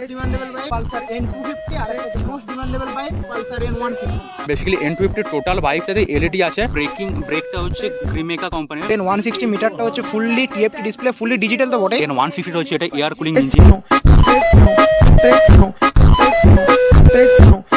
Most demandable bike Pulsar N250 আর একটা most demandable bike Pulsar N150। Basically N250 total বাইকটাতে LED আছে। ব্রেকটা হচ্ছে গ্রিমেকা কোম্পানির। N160 মিটারটা হচ্ছে fully TFT display, fully digital তো বটে। N150 হচ্ছে এটা air cooling engine.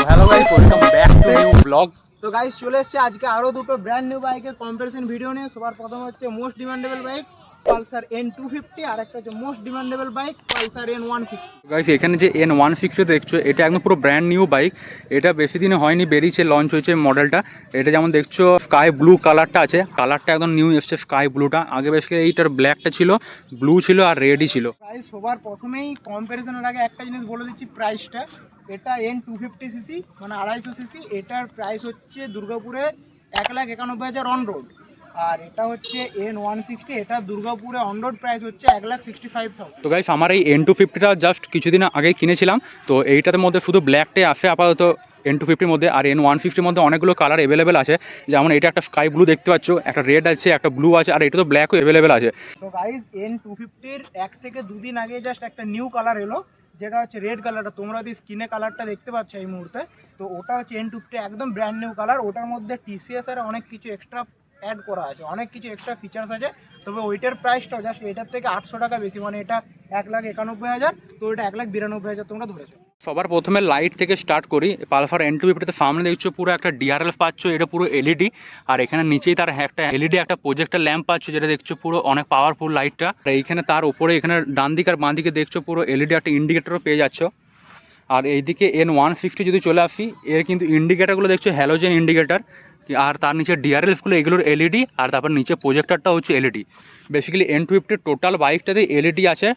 Hello guys, welcome back to new blog. তো গাইস চলে এসেছে আজকে আরো দুটো ব্র্যান্ড নিউ বাইকের কম্পারিজন ভিডিও নিয়ে। সবার প্রথম হচ্ছে most demandable bike Pulsar N250 আর একটা হচ্ছে most demandable bike Pulsar N150। Guys এখানে যে N160 দেখছো এটা একদম পুরো ব্র্যান্ড নিউ বাইক। এটা বেশি দিনে হয়নি, বেরিয়েছে, লঞ্চ হয়েছে মডেলটা। এটা যেমন দেখছো স্কাই ব্লু কালারটা আছে, কালারটা একদম নিউ এসছে স্কাই ব্লুটা। আগে বেসিক্যালি এইটার ব্ল্যাকটা ছিল, ব্লু ছিল আর রেডই ছিল। গাইস সবার প্রথমেই কম্পারিজনের আগে একটা জিনিস বলে দিচ্ছি, প্রাইসটা। এটা N250 সিসি মানে 250 সিসি, এটার প্রাইস হচ্ছে দুর্গাপুরে 1,91,000 অন রোড। আর এটা হচ্ছে N160, এটা দুর্গাপুরে অন রোড প্রাইস হচ্ছে 1,65,000। তো গাইস আমার এই N250টা জাস্ট কিছুদিন আগে কিনেছিলাম। তো এইটার মধ্যে শুধু ব্ল্যাকটাই আসে আপাতত N250 মধ্যে, আর N150 মধ্যে অনেকগুলো কালার অ্যাভেলেবেল আছে। যেমন এটা একটা স্কাই ব্লু দেখতে পাচ্ছ, একটা রেড আছে, একটা ব্লু আছে, আর এটা তো ব্ল্যাকও অ্যাভেলেবেল আছে। তো গাইস N250-র 1 থেকে 2 দিন আগে জাস্ট একটা নিউ কালার এলো, যেটা হচ্ছে রেড কালারটা। তোমরা যদি স্ক্রিনে কালারটা দেখতে পাচ্ছ এই মুহূর্তে, তো ওটা হচ্ছে N250 একদম ব্র্যান্ড নিউ কালার। ওটার মধ্যে টিসিএস এর অনেক কিছু এক্সট্রা অ্যাড করা আছে, অনেক কিছু এক্সট্রা ফিচার্স আছে। তবে ওইটার প্রাইসটা জাস্ট এটার থেকে 800 টাকা বেশি, মানে এটা 1,91,000, তো এটা 1,92,000 তোমরা ধরেছো। সবার প্রথমে লাইট থেকে স্টার্ট করি। পালসার N250তে সামনে দেখছো পুরো একটা ডিআরএল পাচ্ছ, এটা পুরো এলইডি। আর এখানে নিচেই তার একটা এলইডি একটা প্রজেক্টর ল্যাম্প পাচ্ছ, যেটা দেখছো পুরো অনেক পাওয়ারফুল লাইটটা। আর এইখানে তার উপরে এখানে ডান দিক আর বাঁ দিকে দেখছো পুরো এলইডি একটা ইন্ডিকেটরও পেয়ে যাচ্ছ। আর এইদিকে N160 যদি চলে আসি, এর কিন্তু ইন্ডিকেটারগুলো দেখছো হ্যালোজেন ইন্ডিকেটার। আর তার নিচে ডিআরএলসগুলো এগুলোর এলইডি, আর তারপর নিচে প্রজেক্টরটা হচ্ছে এলইডি। বেসিক্যালি N250 টোটাল বাইকটাতে এলইডি আছে,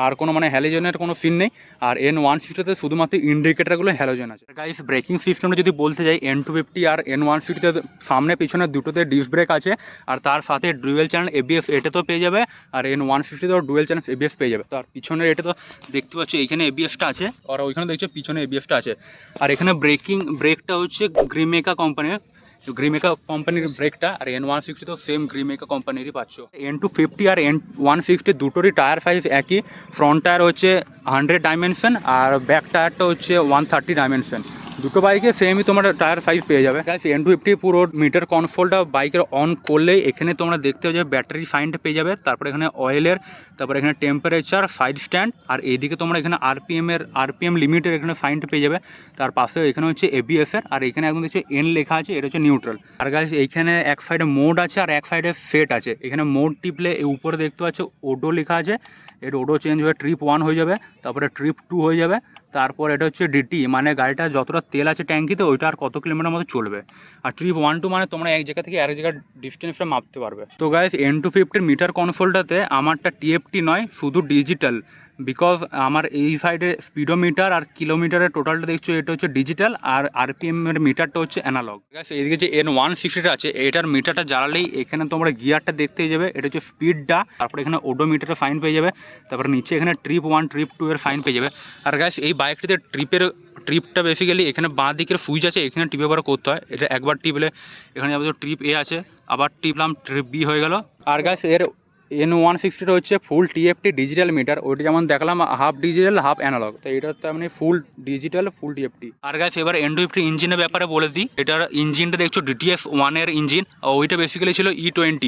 আর কোনো মানে হ্যালোজেনের কোনো সিন নেই। আর N160তে শুধুমাত্র ইন্ডিকেটারগুলো হ্যালোজেন আছে। গাইস ব্রেকিং সিস্টেমটা যদি বলতে যাই, N250 আর N160তে সামনে পিছনে দুটোতে ডিস্ক ব্রেক আছে, আর তার সাথে ডুয়েল চ্যানেল এবিএস এটা তো পেয়ে যাবে। আর N160তেও ডুয়েল চ্যানেল এবিএস পেয়ে যাবে। তার পিছনের এটা তো দেখতে পাচ্ছ, এইখানে এবিএসটা আছে, আর ওইখানে দেখছো পিছনে এবিএসটা আছে। আর এখানে ব্রেকটা হচ্ছে গ্রিমেকা কোম্পানির ব্রেকটা। আর N160 তো সেম গ্রিমেকা কোম্পানিরই পাচ্ছ। N250 আর N160 দুটোরই টায়ার সাইজ একই। ফ্রন্ট টায়ার হচ্ছে 100 ডাইমেনশন, আর ব্যাক টায়ারটা হচ্ছে 130 ডাইমেনশন। দুটো বাইকে সেমই তোমার টায়ার সাইজ পেয়ে যাবে। গাইস N250 পুরো মিটার কনসোলটা বাইকের অন করলেই এখানে তোমরা দেখতে পাবে ব্যাটারি ফাইন্ড পেয়ে যাবে, তারপরে এখানে অয়েলের, তারপরে এখানে টেম্পারেচার, সাইড স্ট্যান্ড, আর এইদিকে তোমরা এখানে আরপিএম লিমিটের এখানে ফাইন্ড পেয়ে যাবে। তার পাশে এখানে হচ্ছে এবিএস এর, আর এখানে একদম দেখছো এন লেখা আছে, এটা হচ্ছে নিউট্রাল। আর গাইস এইখানে এক সাইডে মোড আছে আর এক সাইডে সেট আছে। এখানে মোড টিপলে এই উপরে দেখতে পাচ্ছ ওডো লেখা আছে, এর ওডো চেঞ্জ হয়ে ট্রিপ 1 হয়ে যাবে, তারপরে ট্রিপ 2 হয়ে যাবে। তারপর এটা হচ্ছে ডিটি, মানে গাড়িটা যতটা তেল আছে ট্যাঙ্কিতে ওইটা আর কত কিলোমিটার মতো চলবে। আর ট্রিপ 1 2 মানে তোমরা এক জায়গা থেকে আরেক জায়গার ডিস্টেন্সটা মাপতে পারবে। তো গাইস N250 মিটার কনসোলটাতে আমারটা টিএফটি নয়, শুধু ডিজিটাল। বিকজ আমার এই সাইডে স্পিডোমিটার আর কিলোমিটারের টোটালটা দেখছো এটা হচ্ছে ডিজিটাল, আর আরপিএম এর মিটারটা হচ্ছে অ্যানালগ। এইদিকে যে N160টা আছে, এটার মিটারটা জ্বালালেই এখানে তোমরা গিয়ারটা দেখতে যাবে, এটা হচ্ছে স্পিডটা, তারপরে এখানে ওডোমিটারের ফাইন পেয়ে যাবে, তারপরে নিচে এখানে ট্রিপ 1 ট্রিপ 2 এর ফাইন পেয়ে যাবে। আর গাইস এই বাইকটিতে ট্রিপটা বেসিক্যালি এখানে বাঁ দিকের সুইচ আছে, এখানে টিপে ব্যবহার করতে হয়। এটা একবার টিপলে এখানে যাবে ট্রিপ এ আছে, আবার টিপলাম ট্রিপ বি হয়ে গেল। আর গাইস এর N160টা হচ্ছে ফুল টিএফটি ডিজিটাল মিটার, ওইটা যেমন দেখলাম হাফ ডিজিটাল হাফ অ্যানালগ, তো এটা তার মানে ফুল ডিজিটাল ফুল টিএফটি। আর গাইস এবার N250 ইঞ্জিনের ব্যাপারে বলে দিই। এটার ইঞ্জিনটা দেখছো DTS1 এর ইঞ্জিন, ওইটা বেসিক্যালি ছিল E20।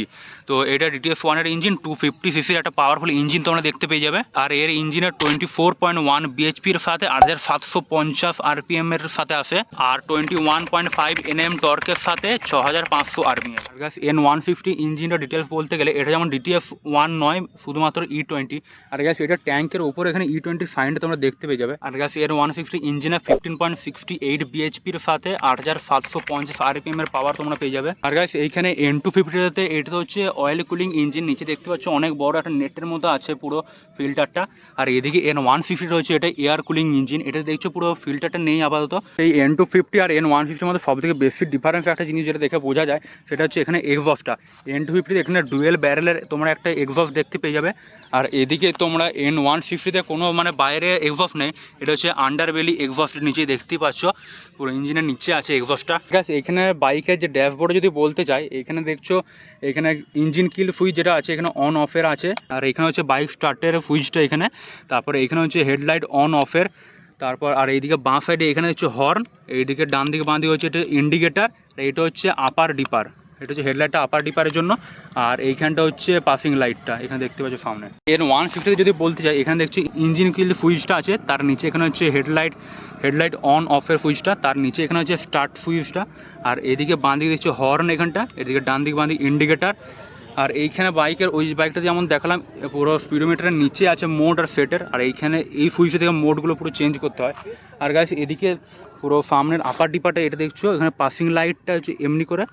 তো এটা DTS1 এর ইঞ্জিন 250 সিসির একটা পাওয়ারফুল ইঞ্জিন তোমরা দেখতে পেয়ে যাবে। আর এর ইঞ্জিনের 24.1 বিএইচপির সাথে 8750 আরপিএম এর সাথে আসে, আর 21.5 এনএম টর্কের সাথে 6500 আরপিএম। আর গাইস N150 ইঞ্জিনটা ডিটেলস বলতে গেলে এটা যেমন DTS1 নয়, শুধুমাত্র E20। আর গাইস এটা ট্যাঙ্কের উপরে এখানে E20 সাইনটা তোমরা দেখতে পেয়ে যাবে। আর গাইস N150 ইঞ্জিনে 15.68 বিএইচপির সাথে 8750 আরপিএম এর পাওয়ার তোমরা পেয়ে যাবে। আর গাইস এইখানে N250তে এটা হচ্ছে অয়েল কুলিং ইঞ্জিন, নিচে দেখতে পাচ্ছ অনেক বড় একটা নেটের মতো আছে পুরো ফিল্টারটা। আর এদিকে N150 রয়েছে এটা এয়ার কুলিং ইঞ্জিন, এটা দেখছো পুরো ফিল্টারটা নেই আপাতত। এই N250 আর N150 মধ্যে সব থেকে বেশি ডিফারেন্স একটা জিনিস যেটা দেখে বোঝা যায়, সেটা হচ্ছে এখানে এক্সস্টটা। N250 এখানে ডুয়েল ব্যারেলের তোমরা একটা এক্সস্ট দেখতে পেয়ে যাবে। আর এদিকে তোমরা N160-তে কোনো মানে বাইরে এক্সস্ট নেই, এটা হচ্ছে আন্ডারবেলি এক্সস্টের নিচে দেখতেই পাচ্ছ, পুরো ইঞ্জিনের নিচে আছে এক্সস্টটা। ঠিক আছে, এখানে বাইকের যে ড্যাশবোর্ডে যদি বলতে চাই, এখানে দেখছো এখানে ইঞ্জিন কিল সুইচ যেটা আছে এখানে অন অফের আছে, আর এখানে হচ্ছে বাইক স্টার্টের সুইচটা এখানে, তারপরে এখানে হচ্ছে হেডলাইট অন অফের, তারপর আর এইদিকে বাঁ সাইডে এখানে হচ্ছে হর্ন, এইদিকে ডান দিকে বাঁ দিকে হচ্ছে এটা ইন্ডিকেটার, এটা হচ্ছে আপার ডিপার, এটা হচ্ছে হেডলাইটটা আপার ডিপারের জন্য, আর এইখানটা হচ্ছে পাসিং লাইটটা এখানে দেখতে পাচ্ছ সামনে। N160 যদি বলতে চাই, এখানে দেখছি ইঞ্জিন কিল সুইচটা আছে, তার নিচে এখানে হচ্ছে হেডলাইট অন অফের সুইচটা, তার নিচে এখানে হচ্ছে স্টার্ট সুইচটা, আর এদিকে বাঁ দিকে দেখছি হর্ন এখানটা, এদিকে ডান দিকে বাঁ দিকে ইন্ডিকেটার, আর এইখানে বাইকের ওই বাইকটা যেমন দেখালাম পুরো স্পিডোমিটারের নিচে আছে মোড আর সেটের, আর এইখানে এই সুইচে থেকে মোডগুলো পুরো চেঞ্জ করতে হয়। আর গাইস এদিকে পুরো সামনের আপার ডিপারটা এটা দেখছো, এখানে পাসিং লাইটটা হচ্ছে এমনি করে,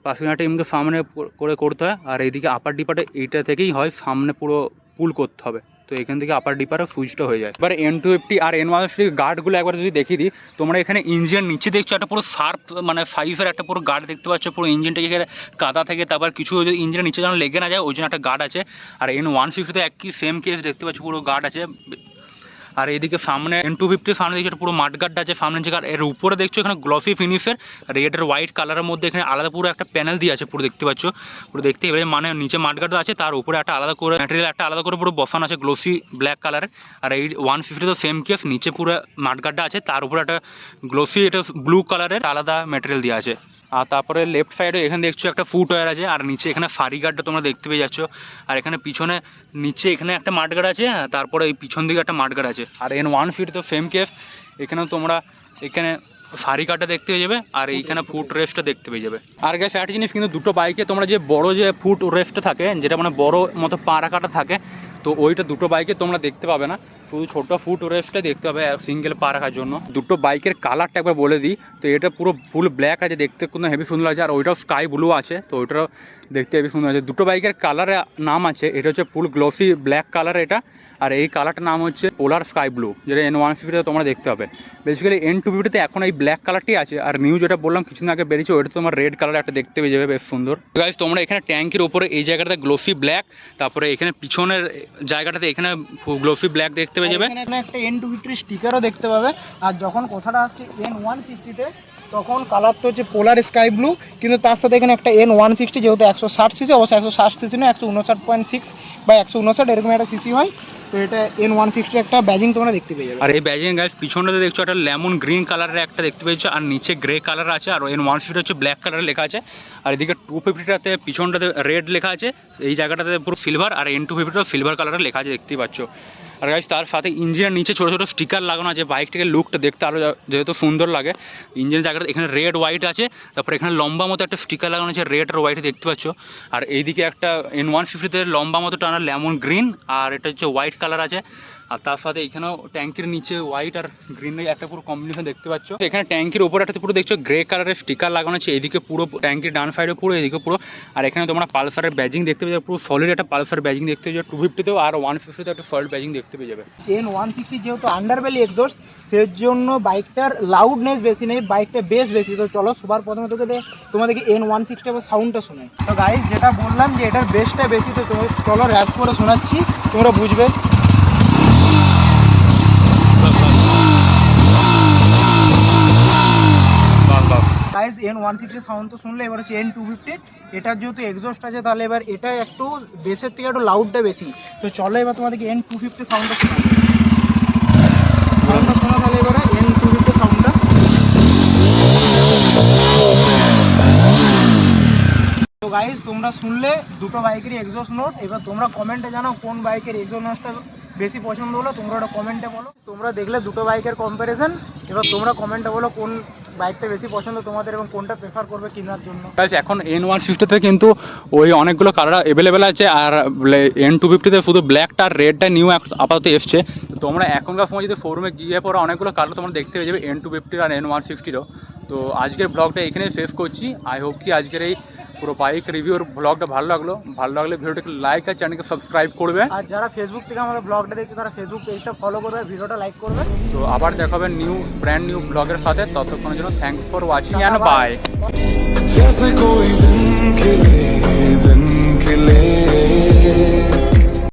পাসিং লাইটটা এমনি সামনে করে করতে হয়, আর এইদিকে আপার ডিপারটা এইটা থেকেই হয় সামনে পুরো পুল করতে হবে, তো এখান থেকে আপার ডিপারে সুইচটা হয়ে যায়। এবার N250 আর N150 গার্ডগুলো একবার যদি দেখিয়ে দিই, তোমরা এখানে ইঞ্জিনের নিচে দেখছো একটা পুরো শার্প মানে সাইজের একটা পুরো গার্ড দেখতে পাচ্ছ, পুরো ইঞ্জিনটাকে এখানে কাদা থেকে তারপর কিছু ইঞ্জিনের নিচে যেন লেগে না যায় ওই জন্য একটা গার্ড আছে। আর N150-তে একই সেম কেস দেখতে পাচ্ছ, পুরো গার্ড আছে। আর এইদিকে সামনে N250 সামনে দেখছো পুরো মাঠগার্ড আছে সামনে যে, এর উপরে দেখছো এখানে গ্লসি ফিনিশের রেড আর হোয়াইট কালারের মধ্যে এখানে আলাদা পুরো একটা প্যানেল দিয়ে আছে, পুরো দেখতে পাচ্ছ, পুরো দেখতে এবারে মানে নিচে মাঠগার্ড আছে, তার উপরে একটা আলাদা করে ম্যাটেরিয়াল একটা আলাদা করে পুরো বসানো আছে গ্লসি ব্ল্যাক কালারের। আর এই 150 তো সেম কেস, নিচে পুরো মাঠগার্ডটা আছে, তার উপরে একটা গ্লসি এটা ব্লু কালারের আলাদা ম্যাটেরিয়াল দিয়ে আছে। আর তারপরে লেফট সাইডে এখানে দেখছো একটা ফুট ওয়্যার আছে, আর নিচে এখানে ফারি গার্ডটা তোমরা দেখতে পেয়ে যাচ্ছ, আর এখানে পিছনে নিচে এখানে একটা মাঠগার্ড আছে, তারপরে এই পিছন দিকে একটা মাঠগার্ড আছে। আর N150 তো সেম কেস, এখানেও তোমরা এখানে ফারি গার্ডটা দেখতে পেয়ে যাবে, আর এইখানে ফুট রেস্টটা দেখতে পেয়ে যাবে। আর গ্যাস একটা জিনিস কিন্তু দুটো বাইকে তোমরা যে বড় যে ফুট রেস্টটা থাকে, যেটা মানে বড় মতো পা রাখাটা থাকে, তো ওইটা দুটো বাইকে তোমরা দেখতে পাবে না, শুধু ছোটো ফুট রেস্টটা দেখতে হবে সিঙ্গেল পা রাখার জন্য। দুটো বাইকের কালারটা একবার বলে দিই, তো এটা পুরো ফুল ব্ল্যাক আছে, দেখতে কোনো হেভি সুন্দর লাগছে, আর ওইটাও স্কাই ব্লু আছে, তো ওইটাও দেখতে হেভি সুন্দর আছে। দুটো বাইকের কালারের নাম আছে, এটা হচ্ছে ফুল গ্লসি ব্ল্যাক কালার এটা, আর এই কালারটার নাম হচ্ছে পোলার স্কাই ব্লু, যেটা N150-তে তোমরা দেখতে পাবে। বেসিক্যালি N250-তে এখন এই ব্ল্যাক কালারটি আছে, আর নিউ যেটা বললাম কিছুদিন আগে বেরিয়েছে ওইটা তোমার রেড কালার একটা দেখতে পেয়ে যাবে, বেশ সুন্দর। গাইস তোমরা এখানে ট্যাঙ্কের উপরে এই জায়গাটাতে গ্লোসি ব্ল্যাক, তারপরে এখানে পিছনের জায়গাটাতে এখানে গ্লোসি ব্ল্যাক দেখতে পেয়ে যাবে। এখানে একটা N250 স্টিকারও দেখতে পাবে, আর যখন কথাটা আসছে N160-তে তখন কালার তো হচ্ছে পোলার স্কাই ব্লু, কিন্তু তার সাথে এখানে একটা N160 যেহেতু 160 সিসি, অবশ্য 160 সিসি না 159.6 বা 159 এরকম একটা সিসি হয়, তো এটা N160 একটা ব্যাজিং তোমরা দেখতে পেয়ে যাবে। আর এই ব্যাজিং গাইস পিছনটাতে দেখছো একটা লেমন গ্রিন কালারের একটা দেখতে পেয়েছো, আর নিচে গ্রে কালার আছে, আর N150 হচ্ছে ব্ল্যাক কালারের লেখা আছে, আর এদিকে 250-টাতে পিছনটাতে রেড লেখা আছে, এই জায়গাটাতে পুরো সিলভার, আর N250-টাও সিলভার কালারের লেখা আছে দেখতেই পাচ্ছ। আর গাইস তার সাথে ইঞ্জিনের নিচে ছোটো ছোটো স্টিকার লাগানো আছে, বাইকটাকে লুকটা দেখতে আরও যেহেতু সুন্দর লাগে। ইঞ্জিনের জায়গাটা এখানে রেড হোয়াইট আছে, তারপরে এখানে লম্বা মতো একটা স্টিকার লাগানো আছে রেড আর হোয়াইট দেখতে পাচ্ছ, আর এইদিকে একটা N150-তে লম্বা মতো টানা লেমন গ্রিন, আর এটা হচ্ছে হোয়াইট কালার আছে, আর তার সাথে এখানেও ট্যাঙ্কির নিচে হোয়াইট আর গ্রিনের একটা পুরো কম্বিনেশন দেখতে পাচ্ছ। এখানে ট্যাঙ্কির উপরে একটা পুরো দেখছো গ্রে কালারের স্টিকার লাগানো আছে, এদিকে পুরো ট্যাঙ্কির ডান সাইডে পুরো, এদিকে পুরো, আর এখানে তোমরা পালসারের ব্যাজিং দেখতে পেয়ে যাবে, পুরো সলিড একটা পালসার ব্যাজিং দেখতে পেয়ে যাবে 250-তেও, আর 150-তেও একটা সলিড ব্যাজিং দেখতে পেয়ে যাবে। N160 যেহেতু আন্ডারবেলি এক্সস্ট, সেই জন্য বাইকটার লাউডনেস বেশি নেই, বাইকটা বেশ বেশি। তো চলো সবার প্রথমে তোমাদেরকে N160 এবার সাউন্ডটা শোনাই। তো গাইস যেটা বললাম যে এটার বেসটা বেশি, তো চলো র্যাপ করে শোনাচ্ছি, তোমরা বুঝবে। গাইস N160 সাউন্ড তো শুনলে, এবার হচ্ছে N250, এটার যেহেতু এক্সস্ট আছে তাহলে এবার এটা একটু বেসের থেকে একটু লাউডটা বেশি। তো চলো এবার তোমাদেরকে N250 সাউন্ডটা শোনা তাহলে এবারে N250 সাউন্ডটা। তো গাইস তোমরা শুনলে দুটো বাইকেরই এক্সস্ট নোট, এবার তোমরা কমেন্টে জানাও কোন বাইকের এক্সস্ট নোটটা বেশি পছন্দ হলো, তোমরা ওটা কমেন্টে বলো। তোমরা দেখলে দুটো বাইকের কম্প্যারিজন, এবার তোমরা কমেন্টে বলো কোন বাইকটা বেশি পছন্দ তোমাদের এবং কোনটা প্রেফার করবে কেনার জন্য। এখন N160-তে কিন্তু ওই অনেকগুলো কালার অ্যাভেলেবেল আছে, আর N250-তে শুধু ব্ল্যাকটা আর রেডটা নিউ আপাতত এসছে। তোমরা এখনকার সময় যদি শোরুমে গিয়ে পরে অনেকগুলো কালার তোমরা দেখতে পেয়ে যাবে N250 আর N160-ও। তো আজকের ব্লগটা এখানেই শেষ করছি। আই হোপ কি আজকের এই পুরো বাইক রিভিউর ব্লগটা ভালো লাগলে ভিডিওটাকে লাইক আর চ্যানেলকে সাবস্ক্রাইব করবে, আর যারা ফেসবুক থেকে আমাদের ব্লগটা দেখছে তারা ফেসবুক পেজটা ফলো করবে, ভিডিওটা লাইক করবে। তো আবার দেখা হবে ব্র্যান্ড নিউ ব্লগের সাথে, ততক্ষণের জন্য thanks for watching and bye. दिन खिले